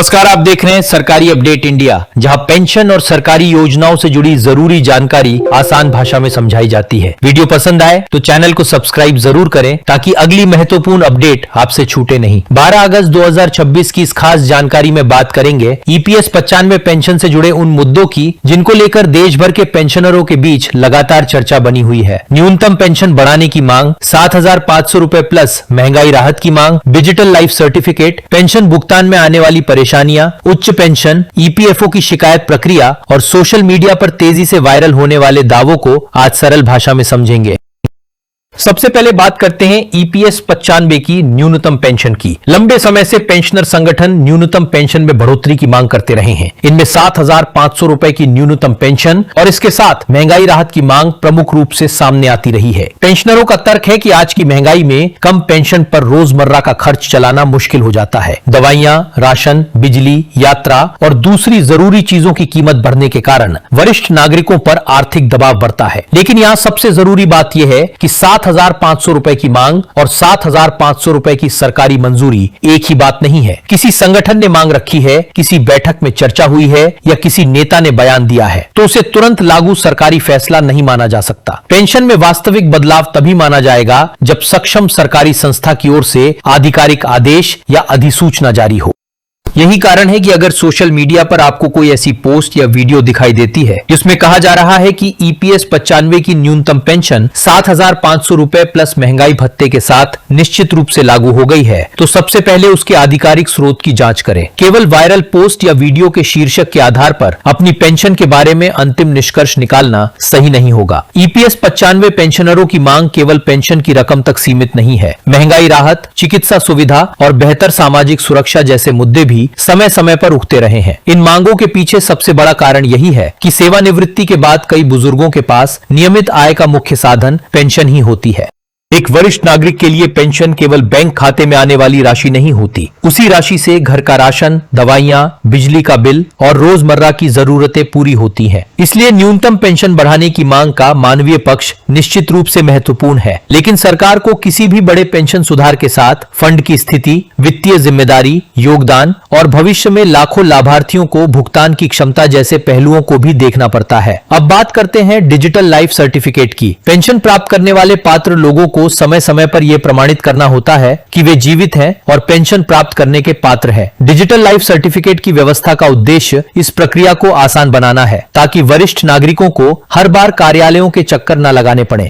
नमस्कार, आप देख रहे हैं सरकारी अपडेट इंडिया, जहां पेंशन और सरकारी योजनाओं से जुड़ी जरूरी जानकारी आसान भाषा में समझाई जाती है। वीडियो पसंद आए तो चैनल को सब्सक्राइब जरूर करें ताकि अगली महत्वपूर्ण अपडेट आपसे छूटे नहीं। 12 अगस्त 2026 की इस खास जानकारी में बात करेंगे ईपीएस 95 पेंशन से जुड़े उन मुद्दों की जिनको लेकर देश भर के पेंशनरों के बीच लगातार चर्चा बनी हुई है। न्यूनतम पेंशन बढ़ाने की मांग, 7,500 रुपए प्लस महंगाई राहत की मांग, डिजिटल लाइफ सर्टिफिकेट, पेंशन भुगतान में आने वाली परेशानियां, उच्च पेंशन, ईपीएफओ की शिकायत प्रक्रिया और सोशल मीडिया पर तेजी से वायरल होने वाले दावों को आज सरल भाषा में समझेंगे। सबसे पहले बात करते हैं ईपीएस 95 की न्यूनतम पेंशन की। लंबे समय से पेंशनर संगठन न्यूनतम पेंशन में बढ़ोतरी की मांग करते रहे हैं। इनमें 7,500 रुपए की न्यूनतम पेंशन और इसके साथ महंगाई राहत की मांग प्रमुख रूप से सामने आती रही है। पेंशनरों का तर्क है कि आज की महंगाई में कम पेंशन पर रोजमर्रा का खर्च चलाना मुश्किल हो जाता है। दवाइयां, राशन, बिजली, यात्रा और दूसरी जरूरी चीजों की कीमत बढ़ने के कारण वरिष्ठ नागरिकों पर आर्थिक दबाव बढ़ता है। लेकिन यहाँ सबसे जरूरी बात यह है कि 7,500 रुपए की मांग और 7,500 रुपए की सरकारी मंजूरी एक ही बात नहीं है। किसी संगठन ने मांग रखी है, किसी बैठक में चर्चा हुई है या किसी नेता ने बयान दिया है तो उसे तुरंत लागू सरकारी फैसला नहीं माना जा सकता। पेंशन में वास्तविक बदलाव तभी माना जाएगा जब सक्षम सरकारी संस्था की ओर से आधिकारिक आदेश या अधिसूचना जारी हो। यही कारण है कि अगर सोशल मीडिया पर आपको कोई ऐसी पोस्ट या वीडियो दिखाई देती है जिसमें कहा जा रहा है कि ईपीएस 95 की न्यूनतम पेंशन 7,500 रुपए प्लस महंगाई भत्ते के साथ निश्चित रूप से लागू हो गई है, तो सबसे पहले उसके आधिकारिक स्रोत की जांच करें। केवल वायरल पोस्ट या वीडियो के शीर्षक के आधार पर अपनी पेंशन के बारे में अंतिम निष्कर्ष निकालना सही नहीं होगा। ईपीएस 95 पेंशनरों की मांग केवल पेंशन की रकम तक सीमित नहीं है। महंगाई राहत, चिकित्सा सुविधा और बेहतर सामाजिक सुरक्षा जैसे मुद्दे भी समय समय पर उठते रहे हैं। इन मांगों के पीछे सबसे बड़ा कारण यही है कि सेवानिवृत्ति के बाद कई बुजुर्गों के पास नियमित आय का मुख्य साधन पेंशन ही होती है। एक वरिष्ठ नागरिक के लिए पेंशन केवल बैंक खाते में आने वाली राशि नहीं होती। उसी राशि से घर का राशन, दवाइयां, बिजली का बिल और रोजमर्रा की जरूरतें पूरी होती हैं। इसलिए न्यूनतम पेंशन बढ़ाने की मांग का मानवीय पक्ष निश्चित रूप से महत्वपूर्ण है। लेकिन सरकार को किसी भी बड़े पेंशन सुधार के साथ फंड की स्थिति, वित्तीय जिम्मेदारी, योगदान और भविष्य में लाखों लाभार्थियों को भुगतान की क्षमता जैसे पहलुओं को भी देखना पड़ता है। अब बात करते हैं डिजिटल लाइफ सर्टिफिकेट की। पेंशन प्राप्त करने वाले पात्र लोगों को समय समय पर यह प्रमाणित करना होता है कि वे जीवित हैं और पेंशन प्राप्त करने के पात्र हैं। डिजिटल लाइफ सर्टिफिकेट की व्यवस्था का उद्देश्य इस प्रक्रिया को आसान बनाना है ताकि वरिष्ठ नागरिकों को हर बार कार्यालयों के चक्कर न लगाने पड़े।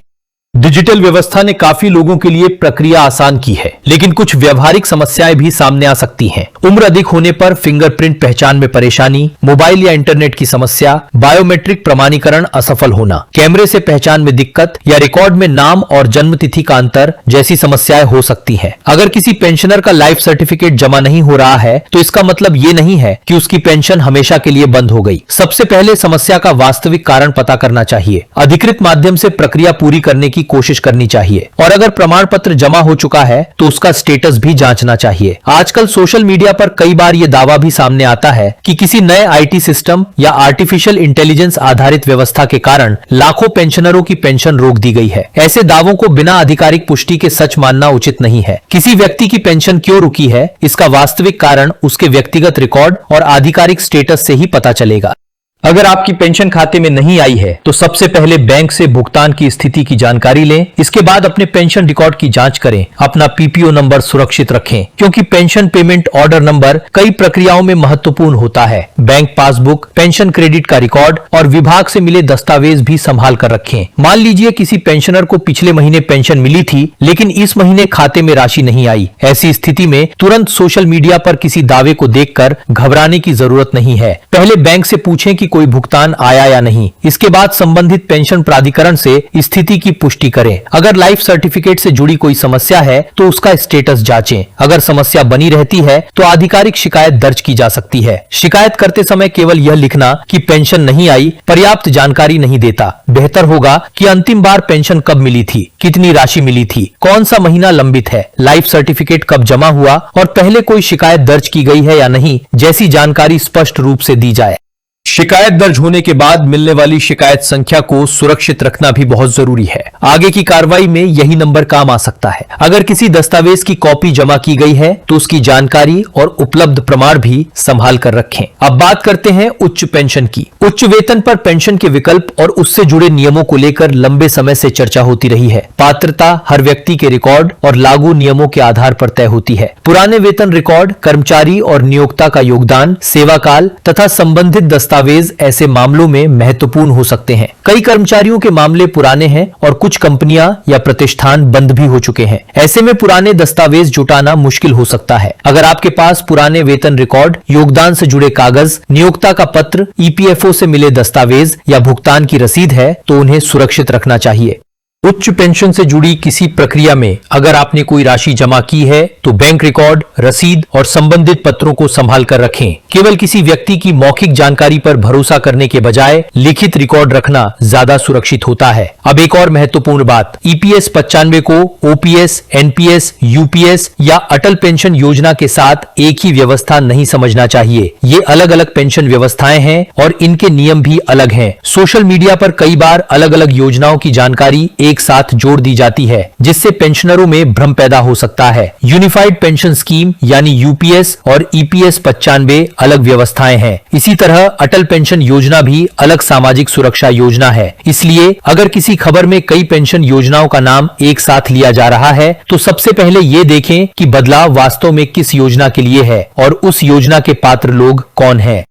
डिजिटल व्यवस्था ने काफी लोगों के लिए प्रक्रिया आसान की है, लेकिन कुछ व्यवहारिक समस्याएं भी सामने आ सकती हैं। उम्र अधिक होने पर फिंगरप्रिंट पहचान में परेशानी, मोबाइल या इंटरनेट की समस्या, बायोमेट्रिक प्रमाणीकरण असफल होना, कैमरे से पहचान में दिक्कत या रिकॉर्ड में नाम और जन्म तिथि का अंतर जैसी समस्याएं हो सकती हैं। अगर किसी पेंशनर का लाइफ सर्टिफिकेट जमा नहीं हो रहा है तो इसका मतलब ये नहीं है कि उसकी पेंशन हमेशा के लिए बंद हो गई। सबसे पहले समस्या का वास्तविक कारण पता करना चाहिए। अधिकृत माध्यम से प्रक्रिया पूरी करने की कोशिश करनी चाहिए और अगर प्रमाण पत्र जमा हो चुका है तो उसका स्टेटस भी जांचना चाहिए। आजकल सोशल मीडिया पर कई बार यह दावा भी सामने आता है कि किसी नए आईटी सिस्टम या आर्टिफिशियल इंटेलिजेंस आधारित व्यवस्था के कारण लाखों पेंशनरों की पेंशन रोक दी गई है। ऐसे दावों को बिना आधिकारिक पुष्टि के सच मानना उचित नहीं है। किसी व्यक्ति की पेंशन क्यों रुकी है, इसका वास्तविक कारण उसके व्यक्तिगत रिकॉर्ड और आधिकारिक स्टेटस से ही पता चलेगा। अगर आपकी पेंशन खाते में नहीं आई है तो सबसे पहले बैंक से भुगतान की स्थिति की जानकारी लें। इसके बाद अपने पेंशन रिकॉर्ड की जांच करें। अपना पीपीओ नंबर सुरक्षित रखें क्योंकि पेंशन पेमेंट ऑर्डर नंबर कई प्रक्रियाओं में महत्वपूर्ण होता है। बैंक पासबुक, पेंशन क्रेडिट का रिकॉर्ड और विभाग से मिले दस्तावेज भी संभाल कर रखें। मान लीजिए किसी पेंशनर को पिछले महीने पेंशन मिली थी लेकिन इस महीने खाते में राशि नहीं आई। ऐसी स्थिति में तुरंत सोशल मीडिया पर किसी दावे को देखकर घबराने की जरूरत नहीं है। पहले बैंक से पूछें कि कोई भुगतान आया या नहीं। इसके बाद संबंधित पेंशन प्राधिकरण से स्थिति की पुष्टि करें। अगर लाइफ सर्टिफिकेट से जुड़ी कोई समस्या है तो उसका स्टेटस जांचें। अगर समस्या बनी रहती है तो आधिकारिक शिकायत दर्ज की जा सकती है। शिकायत करते समय केवल यह लिखना कि पेंशन नहीं आई पर्याप्त जानकारी नहीं देता। बेहतर होगा कि अंतिम बार पेंशन कब मिली थी, कितनी राशि मिली थी, कौन सा महीना लंबित है, लाइफ सर्टिफिकेट कब जमा हुआ और पहले कोई शिकायत दर्ज की गई है या नहीं जैसी जानकारी स्पष्ट रूप से दी जाए। शिकायत दर्ज होने के बाद मिलने वाली शिकायत संख्या को सुरक्षित रखना भी बहुत जरूरी है। आगे की कार्रवाई में यही नंबर काम आ सकता है। अगर किसी दस्तावेज की कॉपी जमा की गई है तो उसकी जानकारी और उपलब्ध प्रमाण भी संभाल कर रखें। अब बात करते हैं उच्च पेंशन की। उच्च वेतन पर पेंशन के विकल्प और उससे जुड़े नियमों को लेकर लंबे समय से चर्चा होती रही है। पात्रता हर व्यक्ति के रिकॉर्ड और लागू नियमों के आधार पर तय होती है। पुराने वेतन रिकॉर्ड, कर्मचारी और नियोक्ता का योगदान, सेवा काल तथा संबंधित दस्तावेज ऐसे मामलों में महत्वपूर्ण हो सकते हैं। कई कर्मचारियों के मामले पुराने हैं और कुछ कंपनियां या प्रतिष्ठान बंद भी हो चुके हैं। ऐसे में पुराने दस्तावेज जुटाना मुश्किल हो सकता है। अगर आपके पास पुराने वेतन रिकॉर्ड, योगदान से जुड़े कागज, नियोक्ता का पत्र, ईपीएफओ से मिले दस्तावेज या भुगतान की रसीद है तो उन्हें सुरक्षित रखना चाहिए। उच्च पेंशन से जुड़ी किसी प्रक्रिया में अगर आपने कोई राशि जमा की है तो बैंक रिकॉर्ड, रसीद और संबंधित पत्रों को संभाल कर रखें। केवल किसी व्यक्ति की मौखिक जानकारी पर भरोसा करने के बजाय लिखित रिकॉर्ड रखना ज्यादा सुरक्षित होता है। अब एक और महत्वपूर्ण बात, ईपीएस 95 को ओपीएस, एनपीएस, यूपीएस या अटल पेंशन योजना के साथ एक ही व्यवस्था नहीं समझना चाहिए। ये अलग अलग पेंशन व्यवस्थाएं हैं और इनके नियम भी अलग हैं। सोशल मीडिया पर कई बार अलग अलग योजनाओं की जानकारी एक साथ जोड़ दी जाती है, जिससे पेंशनरों में भ्रम पैदा हो सकता है। यूनिफाइड पेंशन स्कीम यानी यूपीएस और ईपीएस 95 अलग व्यवस्थाएं हैं। इसी तरह अटल पेंशन योजना भी अलग सामाजिक सुरक्षा योजना है। इसलिए अगर किसी खबर में कई पेंशन योजनाओं का नाम एक साथ लिया जा रहा है तो सबसे पहले ये देखें कि बदलाव वास्तव में किस योजना के लिए है और उस योजना के पात्र लोग कौन हैं।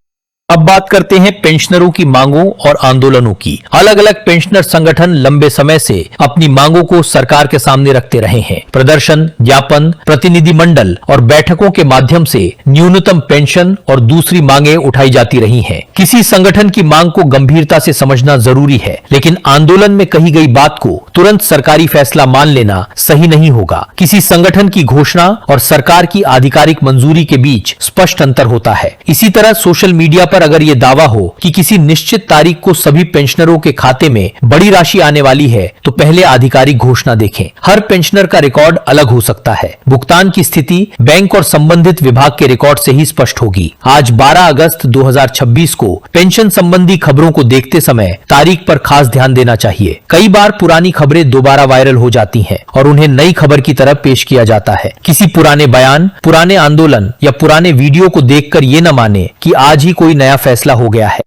अब बात करते हैं पेंशनरों की मांगों और आंदोलनों की। अलग अलग पेंशनर संगठन लंबे समय से अपनी मांगों को सरकार के सामने रखते रहे हैं। प्रदर्शन, ज्ञापन, प्रतिनिधि मंडल और बैठकों के माध्यम से न्यूनतम पेंशन और दूसरी मांगे उठाई जाती रही हैं। किसी संगठन की मांग को गंभीरता से समझना जरूरी है, लेकिन आंदोलन में कही गई बात को तुरंत सरकारी फैसला मान लेना सही नहीं होगा। किसी संगठन की घोषणा और सरकार की आधिकारिक मंजूरी के बीच स्पष्ट अंतर होता है। इसी तरह सोशल मीडिया पर अगर ये दावा हो कि किसी निश्चित तारीख को सभी पेंशनरों के खाते में बड़ी राशि आने वाली है तो पहले आधिकारिक घोषणा देखें। हर पेंशनर का रिकॉर्ड अलग हो सकता है। भुगतान की स्थिति बैंक और संबंधित विभाग के रिकॉर्ड से ही स्पष्ट होगी। आज 12 अगस्त 2026 को पेंशन संबंधी खबरों को देखते समय तारीख पर खास ध्यान देना चाहिए। कई बार पुरानी खबरें दोबारा वायरल हो जाती हैं और उन्हें नई खबर की तरह पेश किया जाता है। किसी पुराने बयान, पुराने आंदोलन या पुराने वीडियो को देखकर ये न माने कि आज ही कोई नया फैसला हो गया है।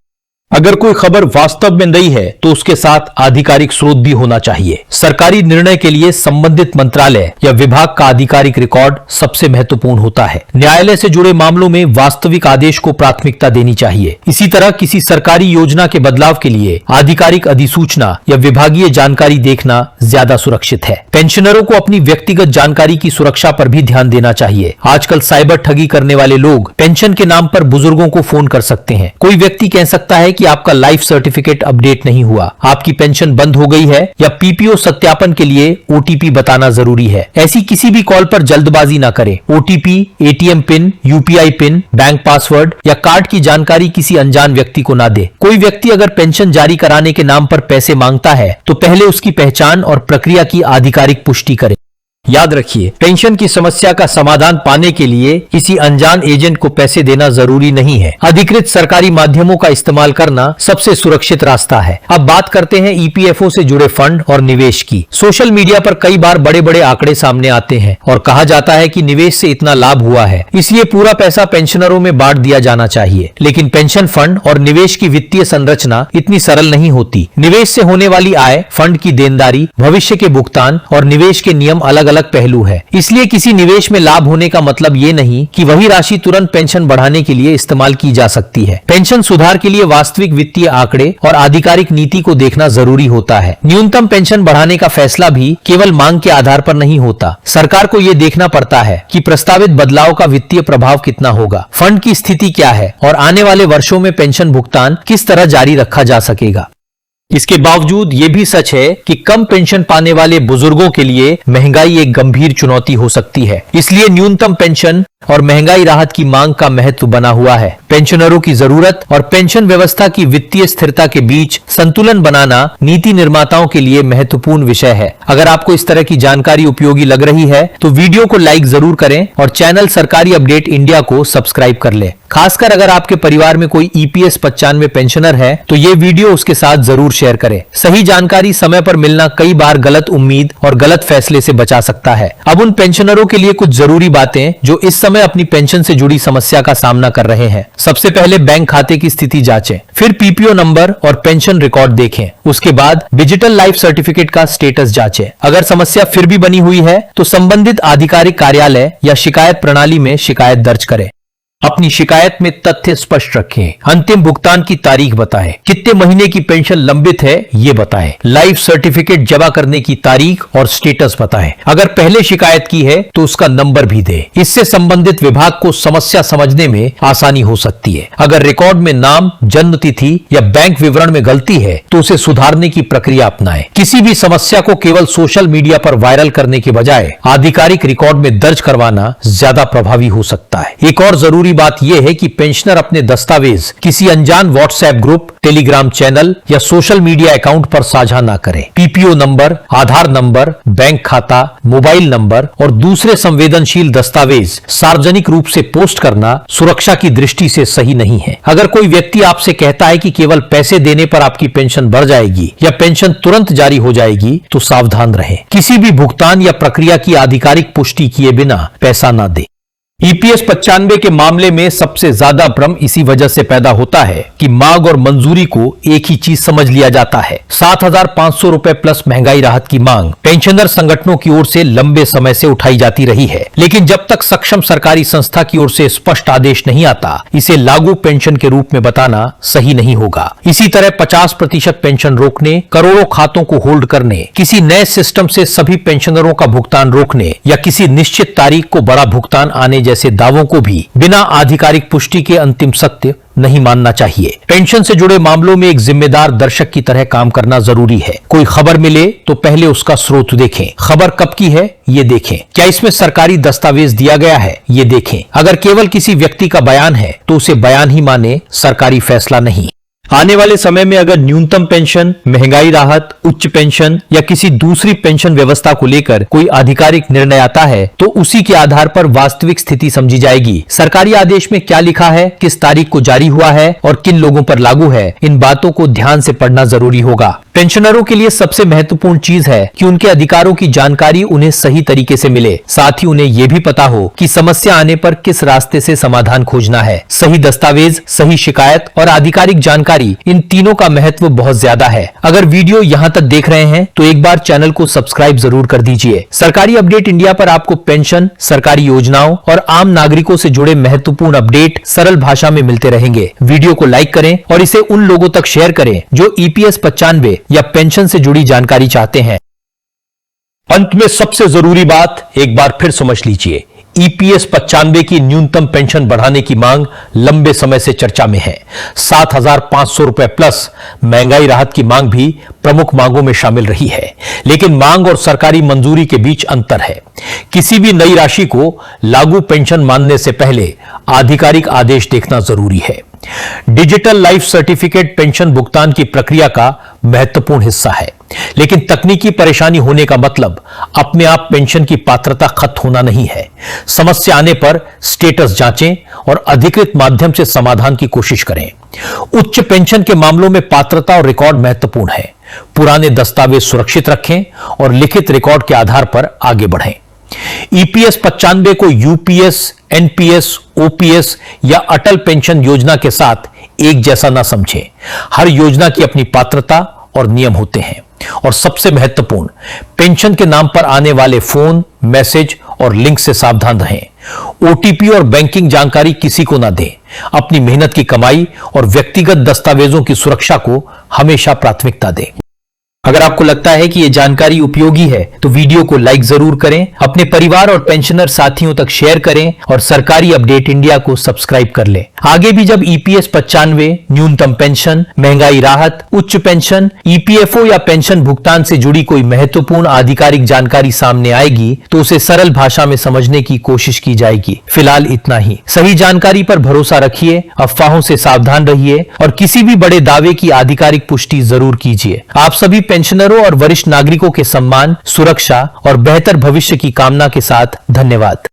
अगर कोई खबर वास्तव में नई है तो उसके साथ आधिकारिक स्रोत भी होना चाहिए। सरकारी निर्णय के लिए संबंधित मंत्रालय या विभाग का आधिकारिक रिकॉर्ड सबसे महत्वपूर्ण होता है। न्यायालय से जुड़े मामलों में वास्तविक आदेश को प्राथमिकता देनी चाहिए। इसी तरह किसी सरकारी योजना के बदलाव के लिए आधिकारिक अधिसूचना या विभागीय जानकारी देखना ज्यादा सुरक्षित है। पेंशनरों को अपनी व्यक्तिगत जानकारी की सुरक्षा पर भी ध्यान देना चाहिए। आजकल साइबर ठगी करने वाले लोग पेंशन के नाम पर बुजुर्गों को फोन कर सकते हैं। कोई व्यक्ति कह सकता है कि आपका लाइफ सर्टिफिकेट अपडेट नहीं हुआ, आपकी पेंशन बंद हो गई है या पीपीओ सत्यापन के लिए ओटीपी बताना जरूरी है। ऐसी किसी भी कॉल पर जल्दबाजी ना करें। OTP, ATM pin, UPI pin, bank password या कार्ड की जानकारी किसी अनजान व्यक्ति को ना दे। कोई व्यक्ति अगर पेंशन जारी कराने के नाम पर पैसे मांगता है तो पहले उसकी पहचान और प्रक्रिया की आधिकारिक पुष्टि करें। याद रखिए, पेंशन की समस्या का समाधान पाने के लिए किसी अनजान एजेंट को पैसे देना जरूरी नहीं है। अधिकृत सरकारी माध्यमों का इस्तेमाल करना सबसे सुरक्षित रास्ता है। अब बात करते हैं ईपीएफओ से जुड़े फंड और निवेश की। सोशल मीडिया पर कई बार बड़े बड़े आंकड़े सामने आते हैं और कहा जाता है कि निवेश से इतना लाभ हुआ है, इसलिए पूरा पैसा पेंशनरों में बांट दिया जाना चाहिए। लेकिन पेंशन फंड और निवेश की वित्तीय संरचना इतनी सरल नहीं होती। निवेश से होने वाली आय, फंड की देनदारी, भविष्य के भुगतान और निवेश के नियम अलग अलग पहलू है। इसलिए किसी निवेश में लाभ होने का मतलब ये नहीं कि वही राशि तुरंत पेंशन बढ़ाने के लिए इस्तेमाल की जा सकती है। पेंशन सुधार के लिए वास्तविक वित्तीय आंकड़े और आधिकारिक नीति को देखना जरूरी होता है। न्यूनतम पेंशन बढ़ाने का फैसला भी केवल मांग के आधार पर नहीं होता। सरकार को ये देखना पड़ता है कि प्रस्तावित बदलाव का वित्तीय प्रभाव कितना होगा, फंड की स्थिति क्या है और आने वाले वर्षों में पेंशन भुगतान किस तरह जारी रखा जा सकेगा। इसके बावजूद ये भी सच है कि कम पेंशन पाने वाले बुजुर्गों के लिए महंगाई एक गंभीर चुनौती हो सकती है। इसलिए न्यूनतम पेंशन और महंगाई राहत की मांग का महत्व बना हुआ है। पेंशनरों की जरूरत और पेंशन व्यवस्था की वित्तीय स्थिरता के बीच संतुलन बनाना नीति निर्माताओं के लिए महत्वपूर्ण विषय है। अगर आपको इस तरह की जानकारी उपयोगी लग रही है तो वीडियो को लाइक जरूर करें और चैनल सरकारी अपडेट इंडिया को सब्सक्राइब कर लें। खासकर अगर आपके परिवार में कोई ईपीएस 95 पेंशनर है तो ये वीडियो उसके साथ जरूर शेयर करें। सही जानकारी समय पर मिलना कई बार गलत उम्मीद और गलत फैसले से बचा सकता है। अब उन पेंशनरों के लिए कुछ जरूरी बातें जो इस समय अपनी पेंशन से जुड़ी समस्या का सामना कर रहे हैं। सबसे पहले बैंक खाते की स्थिति जांचें, फिर पीपीओ नंबर और पेंशन रिकॉर्ड देखें। उसके बाद डिजिटल लाइफ सर्टिफिकेट का स्टेटस जांचें। अगर समस्या फिर भी बनी हुई है तो संबंधित आधिकारिक कार्यालय या शिकायत प्रणाली में शिकायत दर्ज करें। अपनी शिकायत में तथ्य स्पष्ट रखें। अंतिम भुगतान की तारीख बताएं। कितने महीने की पेंशन लंबित है ये बताएं। लाइफ सर्टिफिकेट जमा करने की तारीख और स्टेटस बताएं। अगर पहले शिकायत की है तो उसका नंबर भी दें। इससे संबंधित विभाग को समस्या समझने में आसानी हो सकती है। अगर रिकॉर्ड में नाम, जन्म तिथि या बैंक विवरण में गलती है तो उसे सुधारने की प्रक्रिया अपनाएं। किसी भी समस्या को केवल सोशल मीडिया पर वायरल करने के बजाय आधिकारिक रिकॉर्ड में दर्ज करवाना ज्यादा प्रभावी हो सकता है। एक और जरूरी बात यह है कि पेंशनर अपने दस्तावेज किसी अनजान व्हाट्सएप ग्रुप, टेलीग्राम चैनल या सोशल मीडिया अकाउंट पर साझा ना करें। पीपीओ नंबर, आधार नंबर, बैंक खाता, मोबाइल नंबर और दूसरे संवेदनशील दस्तावेज सार्वजनिक रूप से पोस्ट करना सुरक्षा की दृष्टि से सही नहीं है। अगर कोई व्यक्ति आपसे कहता है कि केवल पैसे देने पर आपकी पेंशन बढ़ जाएगी या पेंशन तुरंत जारी हो जाएगी तो सावधान रहें। किसी भी भुगतान या प्रक्रिया की आधिकारिक पुष्टि किए बिना पैसा ना दें। ईपीएस 95 के मामले में सबसे ज्यादा भ्रम इसी वजह से पैदा होता है कि मांग और मंजूरी को एक ही चीज समझ लिया जाता है। 7,500 रुपए प्लस महंगाई राहत की मांग पेंशनर संगठनों की ओर से लंबे समय से उठाई जाती रही है, लेकिन जब तक सक्षम सरकारी संस्था की ओर से स्पष्ट आदेश नहीं आता, इसे लागू पेंशन के रूप में बताना सही नहीं होगा। इसी तरह 50% पेंशन रोकने, करोड़ों खातों को होल्ड करने, किसी नए सिस्टम से सभी पेंशनरों का भुगतान रोकने या किसी निश्चित तारीख को बड़ा भुगतान आने जैसे दावों को भी बिना आधिकारिक पुष्टि के अंतिम सत्य नहीं मानना चाहिए। पेंशन से जुड़े मामलों में एक जिम्मेदार दर्शक की तरह काम करना जरूरी है। कोई खबर मिले तो पहले उसका स्रोत देखें। खबर कब की है ये देखें। क्या इसमें सरकारी दस्तावेज दिया गया है ये देखें। अगर केवल किसी व्यक्ति का बयान है तो उसे बयान ही माने, सरकारी फैसला नहीं। आने वाले समय में अगर न्यूनतम पेंशन, महंगाई राहत, उच्च पेंशन या किसी दूसरी पेंशन व्यवस्था को लेकर कोई आधिकारिक निर्णय आता है तो उसी के आधार पर वास्तविक स्थिति समझी जाएगी। सरकारी आदेश में क्या लिखा है, किस तारीख को जारी हुआ है और किन लोगों पर लागू है, इन बातों को ध्यान से पढ़ना जरूरी होगा। पेंशनरों के लिए सबसे महत्वपूर्ण चीज है कि उनके अधिकारों की जानकारी उन्हें सही तरीके से मिले। साथ ही उन्हें यह भी पता हो कि समस्या आने पर किस रास्ते से समाधान खोजना है। सही दस्तावेज, सही शिकायत और आधिकारिक जानकारी, इन तीनों का महत्व बहुत ज्यादा है। अगर वीडियो यहाँ तक देख रहे हैं तो एक बार चैनल को सब्सक्राइब जरूर कर दीजिए। सरकारी अपडेट इंडिया पर आपको पेंशन, सरकारी योजनाओं और आम नागरिकों से जुड़े महत्वपूर्ण अपडेट सरल भाषा में मिलते रहेंगे। वीडियो को लाइक करें और इसे उन लोगों तक शेयर करें जो ईपीएस 95 या पेंशन से जुड़ी जानकारी चाहते हैं। अंत में सबसे जरूरी बात एक बार फिर समझ लीजिए। ईपीएस 95 की न्यूनतम पेंशन बढ़ाने की मांग लंबे समय से चर्चा में है। 7,500 रुपए प्लस महंगाई राहत की मांग भी प्रमुख मांगों में शामिल रही है, लेकिन मांग और सरकारी मंजूरी के बीच अंतर है। किसी भी नई राशि को लागू पेंशन मानने से पहले आधिकारिक आदेश देखना जरूरी है। डिजिटल लाइफ सर्टिफिकेट पेंशन भुगतान की प्रक्रिया का महत्वपूर्ण हिस्सा है, लेकिन तकनीकी परेशानी होने का मतलब अपने आप पेंशन की पात्रता खत्म होना नहीं है। समस्या आने पर स्टेटस जांचें और अधिकृत माध्यम से समाधान की कोशिश करें। उच्च पेंशन के मामलों में पात्रता और रिकॉर्ड महत्वपूर्ण है। पुराने दस्तावेज सुरक्षित रखें और लिखित रिकॉर्ड के आधार पर आगे बढ़ें। ईपीएस 95 को यूपीएस, एनपीएस, ओपीएस या अटल पेंशन योजना के साथ एक जैसा ना समझें। हर योजना की अपनी पात्रता और नियम होते हैं। और सबसे महत्वपूर्ण, पेंशन के नाम पर आने वाले फोन, मैसेज और लिंक से सावधान रहें। ओटीपी और बैंकिंग जानकारी किसी को ना दें। अपनी मेहनत की कमाई और व्यक्तिगत दस्तावेजों की सुरक्षा को हमेशा प्राथमिकता दें। अगर आपको लगता है कि ये जानकारी उपयोगी है तो वीडियो को लाइक जरूर करें, अपने परिवार और पेंशनर साथियों तक शेयर करें और सरकारी अपडेट इंडिया को सब्सक्राइब कर लें। आगे भी जब ईपीएस 95, न्यूनतम पेंशन, महंगाई राहत, उच्च पेंशन, ईपीएफओ या पेंशन भुगतान से जुड़ी कोई महत्वपूर्ण आधिकारिक जानकारी सामने आएगी तो उसे सरल भाषा में समझने की कोशिश की जाएगी। फिलहाल इतना ही। सही जानकारी पर भरोसा रखिए, अफवाहों से सावधान रहिए और किसी भी बड़े दावे की आधिकारिक पुष्टि जरूर कीजिए। आप सभी पेंशनरों और वरिष्ठ नागरिकों के सम्मान, सुरक्षा और बेहतर भविष्य की कामना के साथ धन्यवाद।